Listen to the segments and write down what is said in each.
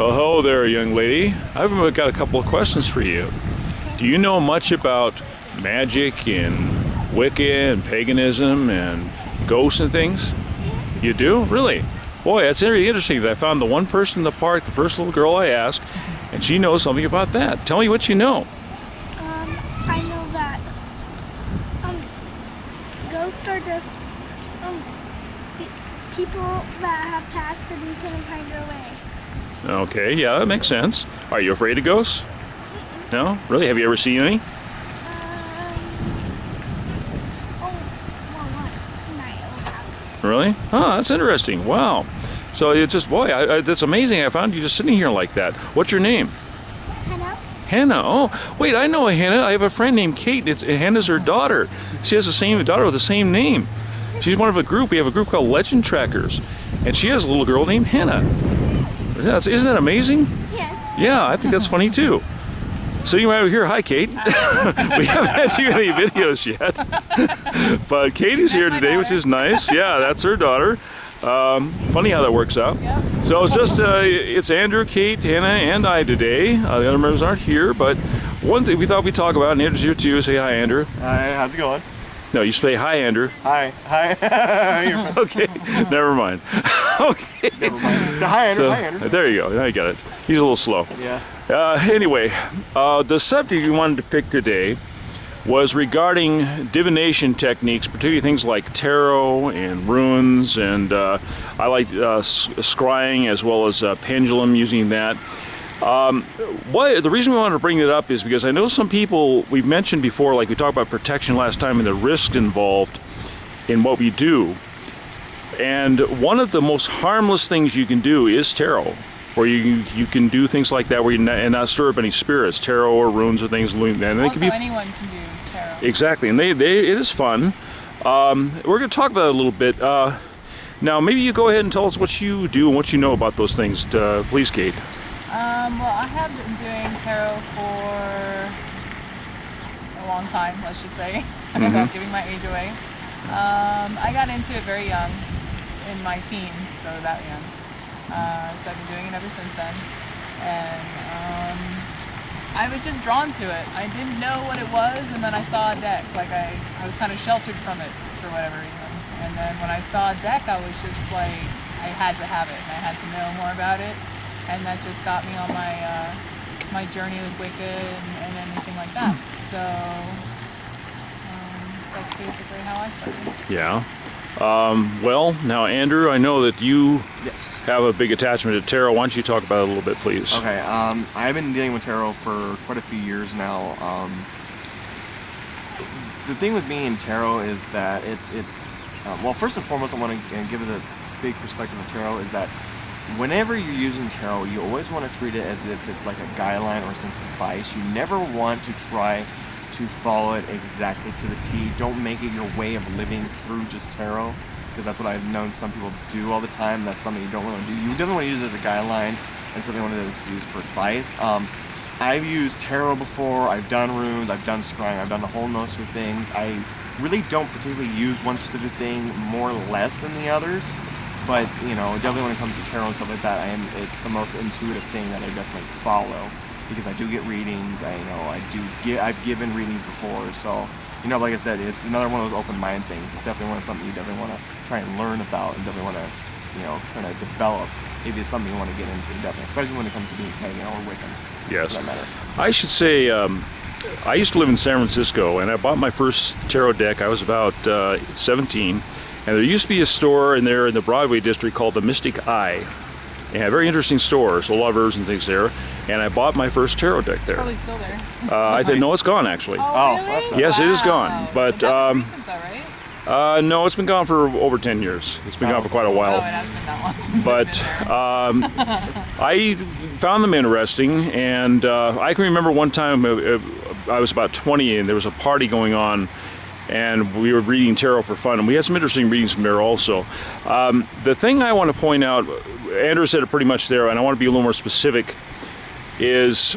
Well, hello there, young lady. I've got a couple of questions for you. Do you know much about magic and Wicca and paganism and ghosts and things? You do? Really? Boy, that's really interesting. I found the one person in the park, the first little girl I asked, and she knows something about that. Tell me what you know. I know that ghosts are just people that have passed and you couldn't find their way. Okay, yeah, that makes sense. Are you afraid of ghosts? No? Really? Have you ever seen any? Once in my old house. Really? Oh, that's interesting. Wow. So it's just, boy, that's amazing. I found you just sitting here like that. What's your name? Hannah? Hannah. Oh, wait, I know a Hannah. I have a friend named Kate. Hannah's her daughter. She has the same daughter with the same name. She's one of a group. We have a group called Legend Trackers. And she has a little girl named Hannah. Isn't that amazing? Yes. Yeah, I think that's funny too. Sitting right over here, hi Kate. We haven't had you any videos yet. But Katie's here today, which is nice. Yeah, that's her daughter. Funny how that works out. Yep. So it's just, it's Andrew, Kate, Hannah, and I today. The other members aren't here, but one thing we thought we'd talk about, and Andrew's here too. Say hi, Andrew. Hi, how's it going? No, you say hi, Andrew. Hi. Okay, never mind. Okay. Never mind. So, hi, Andrew. So, Hi, Andrew. there you go. Now you got it. He's a little slow. Yeah. Anyway, the subject we wanted to pick today was regarding divination techniques, particularly things like tarot and runes, and I like scrying as well as pendulum, using that. The reason we wanted to bring it up is because I know some people, we've mentioned before, like we talked about protection last time and the risk involved in what we do. And one of the most harmless things you can do is tarot, where you can do things like that where you not stir up any spirits, tarot or runes or things. And they Also, can be, anyone can do tarot. exactly, and it is fun. We're going to talk about it a little bit. Now, maybe you go ahead and tell us what you do and what you know about those things, please, Kate. Well, I have been doing tarot for a long time, let's just say, without giving my age away. I got into it very young, in my teens, so that young. So I've been doing it ever since then. And I was just drawn to it. I didn't know what it was, and then I saw a deck. Like I was kind of sheltered from it for whatever reason. And then when I saw a deck, I was just like, I had to have it, and I had to know more about it. And that just got me on my my journey with Wicca and anything like that. So that's basically how I started. Yeah. Well, now, Andrew, I know that you have a big attachment to tarot. Why don't you talk about it a little bit, please? Okay. I've been dealing with tarot for quite a few years now. The thing with me in tarot is that it's well, first and foremost, I want to give it a big perspective of tarot is that whenever you're using tarot, you always want to treat it as if it's like a guideline or a sense of advice. You never want to try to follow it exactly to the T. Don't make it your way of living through just tarot, because that's what I've known some people do all the time. That's something you don't want to do. You definitely want to use it as a guideline and something you want to use for advice. I've used tarot before. I've done runes. I've done scrying. I've done the whole host of things. I really don't particularly use one specific thing more or less than the others. But, you know, definitely when it comes to tarot and stuff like that, it's the most intuitive thing that I definitely follow, because I do get readings. I've given readings before, so, you know, like I said, it's another one of those open mind things. It's definitely something you definitely want to try and learn about, and definitely want to, you know, try to develop. If it's something you want to get into, definitely, especially when it comes to being pagan or Wiccan. Yes. For that matter. I should say, I used to live in San Francisco, and I bought my first tarot deck. I was about 17. And there used to be a store in the Broadway district called the Mystic Eye. And a very interesting store, so lovers and things there. And I bought my first tarot deck there. Probably still there. I didn't know it's gone actually. Oh, really? really? Yes, it is gone. But that was recent though, right? no, it's been gone for over 10 years. It's been gone for quite a while. Oh, it has been that long since But I've been there. I found them interesting, and I can remember one time I was about 20 and there was a party going on, and we were reading tarot for fun, and we had some interesting readings from there also. The thing I want to point out, Andrew said it pretty much there, and I want to be a little more specific, is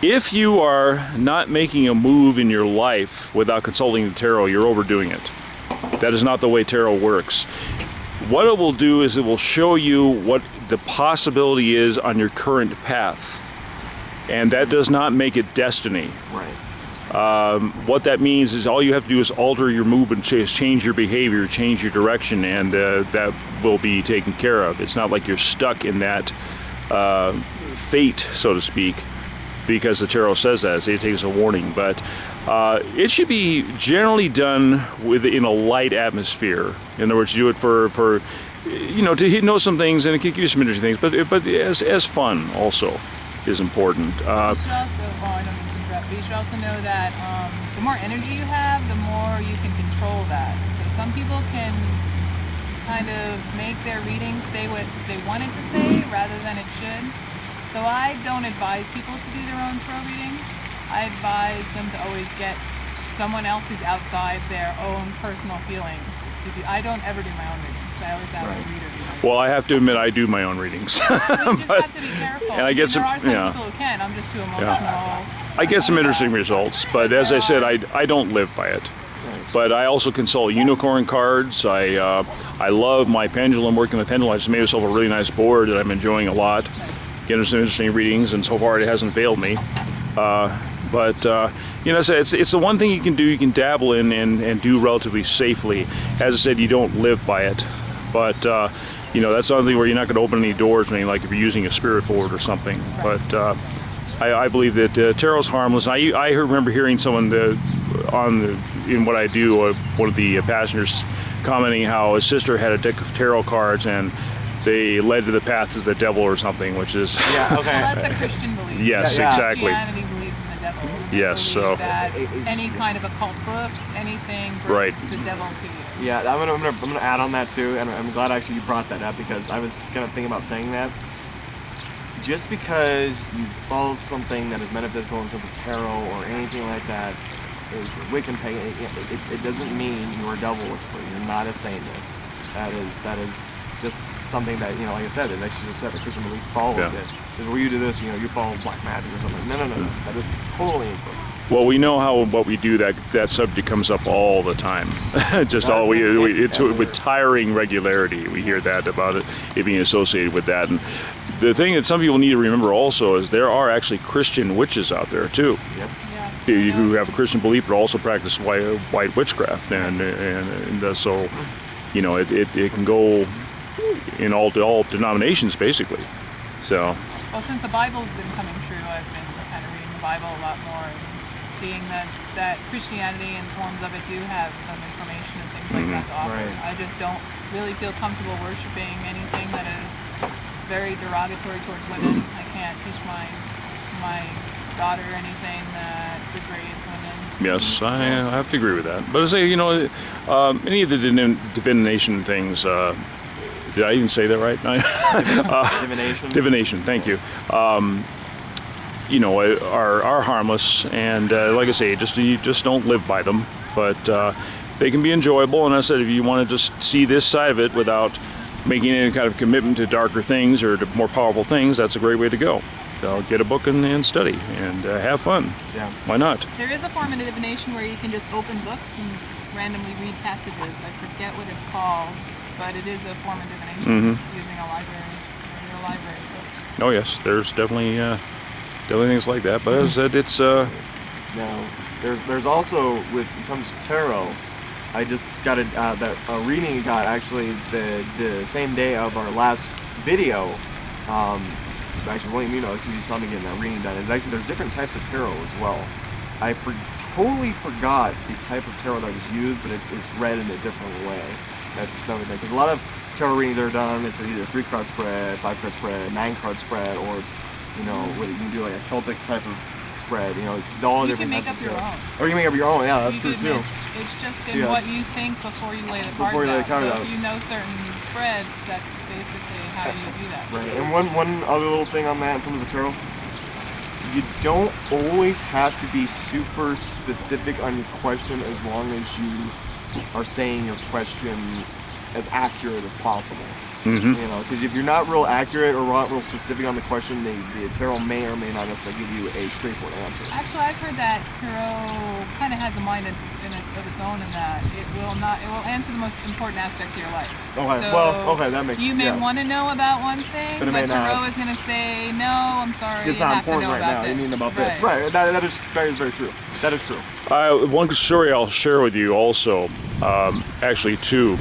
if you are not making a move in your life without consulting the tarot, you're overdoing it. That is not the way tarot works. What it will do is it will show you what the possibility is on your current path. And that does not make it destiny. Right. What that means is all you have to do is alter your movement, change your behavior, change your direction, and that will be taken care of. It's not like you're stuck in that fate, so to speak, because the tarot says that. It takes a warning. But it should be generally done in a light atmosphere. In other words, you do it for to know some things, and it can give you some interesting things, but as fun also is important. You should also, I don't mean to interrupt, but you should also know that the more energy you have, the more you can control that. So some people can kind of make their readings say what they want it to say rather than it should. So I don't advise people to do their own tarot reading. I advise them to always get someone else who's outside their own personal feelings to do. I don't ever do my own readings. I always have a reader do my readings. Well, I have to admit, I do my own readings. You just have to be careful. And I get there are some yeah. people who can. I'm just too emotional. I get some interesting results, but as I said, I don't live by it. But I also consult unicorn cards. I love my pendulum, working with pendulum. I just made myself a really nice board that I'm enjoying a lot. Getting some interesting readings, and so far it hasn't failed me. It's the one thing you can do. You can dabble in and do relatively safely. As I said, you don't live by it. But that's something where you're not going to open any doors or anything, like if you're using a spirit board or something. Right. But I believe that tarot's harmless. I remember hearing someone in what I do, one of the passengers commenting how his sister had a deck of tarot cards and they led to the path of the devil or something, which is Yeah. Okay. Well, that's a Christian belief. Yes, Yeah. exactly. Christianity believes in the devil. They Yes, believe so- that any kind of occult books, anything brings the devil to you. Yeah, I'm gonna add on that too, and I'm glad actually you brought that up because I was kind of thinking about saying that. Just because you follow something that is metaphysical in the sense of tarot or anything like that, is Wiccan pagan, it doesn't mean you're a devil worshiper. You're not a Satanist. That is just something that, like I said, it actually just said the Christian belief follows Yeah. it. Because when you do this, you follow black magic or something. No. That is totally incorrect. Well, we know how what we do that subject comes up all the time. Just all it's with tiring regularity. We hear that about it being associated with that. And the thing that some people need to remember also is there are actually Christian witches out there too, Yep. Yeah. who have a Christian belief but also practice white witchcraft, and so it can go in all denominations basically. So. Well, since the Bible's been coming true, I've been kind of reading the Bible a lot more and seeing that Christianity and forms of it do have some information and things like that to offer. Right. I just don't really feel comfortable worshiping anything that is very derogatory towards women. I can't teach my daughter anything that degrades women. Yes, I have to agree with that. But I say, any of the divination things, did I even say that right? Divination. Divination, thank you. Are harmless, and like I say, you just don't live by them. But they can be enjoyable, and I said, if you want to just see this side of it without making any kind of commitment to darker things or to more powerful things, that's a great way to go. So get a book and study and have fun. Yeah. Why not? There is a form of divination where you can just open books and randomly read passages. I forget what it's called, but it is a form of divination using a library of books. Oh yes, there's definitely things like that. But as I said, it's Now, there's also when it comes to tarot, I just got a reading got actually the same day of our last video. Actually, William, because you saw me getting that reading done. Is actually there's different types of tarot as well. I totally forgot the type of tarot that was used, but it's read in a different way. That's the only thing, because a lot of tarot readings that are done, it's either 3-card spread, 5-card spread, 9-card spread, or it's where you can do like a Celtic type of spread. All You different can make types up of your tarot. own. Or you can make up your own. Yeah, that's You true can- too. It's just in So, yeah. what you think before you lay the cards Before you lay the out. cards So out. if you know certain spreads, that's basically how you do that. Right. And one other little thing on that in terms of tarot, you don't always have to be super specific on your question as long as you are saying your question as accurate as possible. Mhm. You know, because if you're not real accurate or not real specific on the question, the tarot may or may not necessarily give you a straightforward answer. Actually, I've heard that tarot kind of has a mind of its own in that it will answer the most important aspect of your life. Okay, So well, okay, that makes you may yeah. want to know about one thing, But it but may tarot not. is going to say, no, I'm sorry, It's you not have to important know right about now. this. You need about this, right? That is very true. That is true. One story I'll share with you also, actually two.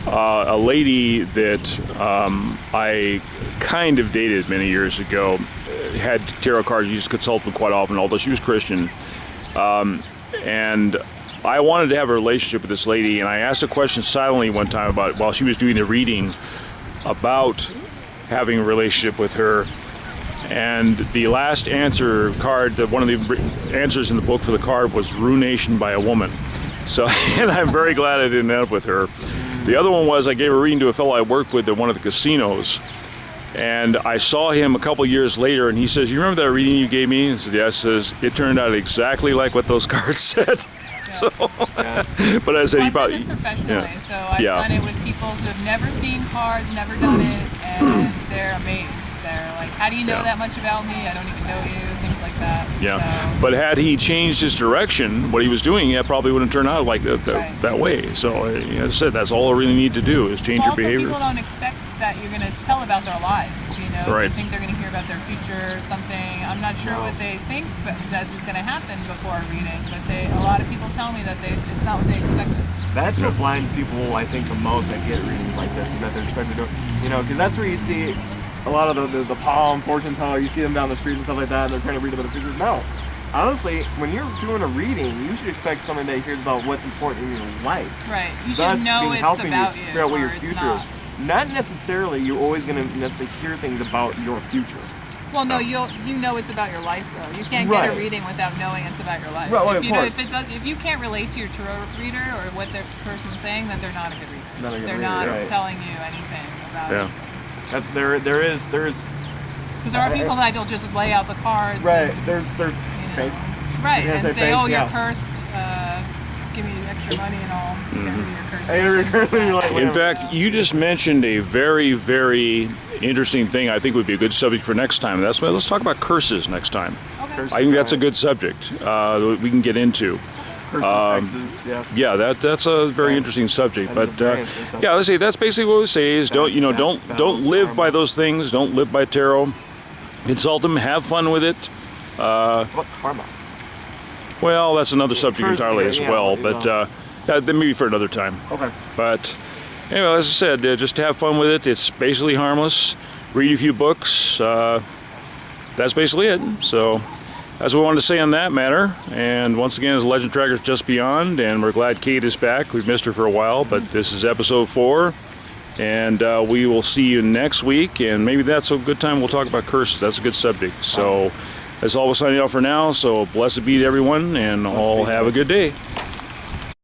A lady that I kind of dated many years ago had tarot cards. She used to consult them quite often, although she was Christian. And I wanted to have a relationship with this lady, and I asked a question silently one time about while she was doing the reading about having a relationship with her. And the last answer card, one of the answers in the book for the card was ruination by a woman. So, and I'm very glad I didn't end up with her. The other one was I gave a reading to a fellow I worked with at one of the casinos. And I saw him a couple years later, and he says, "You remember that reading you gave me?" I said, "Yes." Says, "It turned out exactly like what those cards said." Yeah. So, but I said, Well, "You I've done probably." this professionally, so I've Yeah. done it with people who have never seen cards, never done it, and they're amazed. They're like, "How do you know Yeah. that much about me? I don't even know you." Things like that. Yeah, So, but had he changed his direction, what he was doing, it probably wouldn't turn out like that, Right. that way. So, as I said, that's all I really need to do is change your also, behavior. people don't expect that you're going to tell about their lives. You know, Right. they think they're going to hear about their future or something. I'm not sure what they think that is going to happen before a reading, but a lot of people tell me that it's not what they expected. That's what blinds people, I think, the most that get readings like this, is that they're expected to, you know, because that's where you see a lot of the palm, fortune teller, you see them down the streets and stuff like that, and they're trying to read about the future. No. Honestly, when you're doing a reading, you should expect someone that hears about what's important in your life. Right. You Thus, should know being it's helping about you you, figure out what or your it's future not. is. Not necessarily you're always going to necessarily hear things about your future. Well, no, you know it's about your life though. You can't get Right. a reading without knowing it's about your life. Right, well, if of you know, course. if you can't relate to your tarot reader or what the person's saying, then they're not a good reader. Not a good they're reader, not right. telling you anything about Yeah. it. That's there is Because there are people that will just lay out the cards. right. And, There's you know, fake. Right, You're and gonna say, say fake? "Oh, you're Yeah. cursed. Give me extra money and all. Mm-hmm. You're cursed." Hey, you're things like currently that. like, In whatever. fact, you just mentioned a very, very interesting thing I think would be a good subject for next time. That's why let's talk about curses next time. Okay. Curses. I think that's a good subject we can get into. Curses, X's, yeah. Yeah, that's a very Right. interesting subject. That is But a very interesting subject. yeah, let's see. That's basically what we say is don't Spells, live by karma. those things. Don't live by tarot. Consult them. Have fun with it. What about karma? Well, that's another subject Curse, entirely yeah, as yeah, well. you But know. then maybe for another time. Okay. But anyway, as I said, just have fun with it. It's basically harmless. Read a few books. That's basically it. So that's what we wanted to say on that matter. And once again, as Legend Trackers Just Beyond, and we're glad Kate is back. We've missed her for a while, but this is episode 4. And we will see you next week. And maybe that's a good time. We'll talk about curses. That's a good subject. So that's all we're signing off for now. So blessed be to everyone, and all be, have a guys. good day.